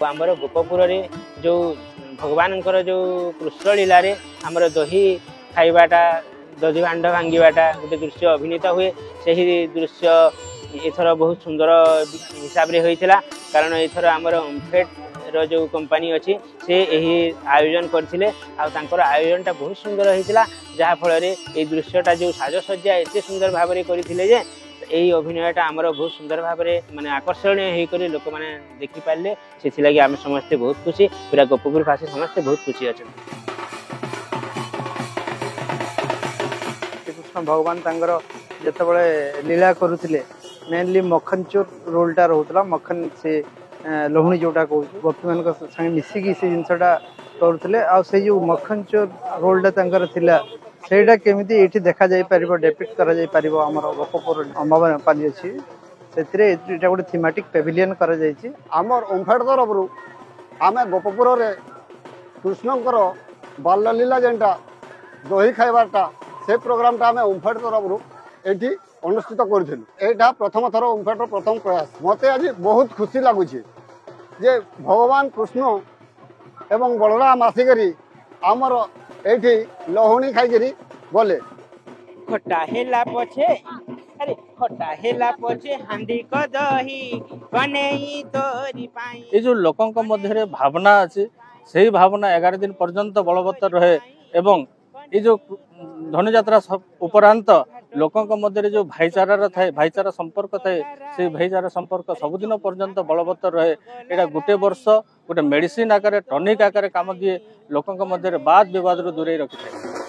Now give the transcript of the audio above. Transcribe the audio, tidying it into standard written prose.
आमर गोपपुर जो भगवान जो कृष्ण लीला आमर दही खाइबाटा दधी भांड भांगीबाटा गोटे दृश्य अभिनीत हुए से दृश्य एथर बहुत सुंदर हिसाब से होता कारण एथर आमर ओमफेड जो कंपनी अच्छी से यही आयोजन करते आयोजन बहुत सुंदर होता जहाँफल ये दृश्यटा जो साजसज्जा एत सुंदर भाव में करते यही अभिनयटा आमर बहुत सुंदर भाव में माने आकर्षणीय होकर लोक मैंने देखिपारे से लगी आम समस्ते बहुत खुशी पूरा गोपपुरवासी समस्ते बहुत खुशी अच्छा। श्रीकृष्ण भगवान जिते लीला करुले मेनली मक्खन चोर रोलटा रोला मक्खन से लहुणी जोटा कह गोपी मान संगे मिसिकी से जिनसा करुले से जो मक्खन चोर रोलटा सेटा केमी ये देखा पार डेपिक्ट करमर गोपपुर अम्बापाली अच्छी से गोटे थीमेटिक पेविलियन आमर ओमफेड तरफ आम गोपपुर कृष्णकर बाल्यलीला जेनटा दही खाइबारटा से प्रोग्रामटा आम ओमफेड तरफ ये अनुष्ठित करूँ प्रथम थर ओमफेड प्रथम प्रयास मत आज बहुत खुशी लगुच जे भगवान कृष्ण एवं बलराम आसिक आमर ये लहुणी खाई गले खटा हेला पछे अरे खटा हेला पछे हांडी को दही बनेई तोरी पाई ये जो लोकंक मध्य भावना अच्छी से भावना 11 दिन पर्यंत बलवत्तर रहे एवं ये जो धनुजात्रा उपरांत लोकंक मध्य जो भाईचारा थाए भाईचारा संपर्क थाए से भाईचारा संपर्क सबुदिन पर्यंत बलवत्तर रहे यहाँ गोटे वर्ष गोटे मेडिसिन आकार टनिक आकार काम दिए लोकंक मध्य वाद विवाद दूरे रखी था।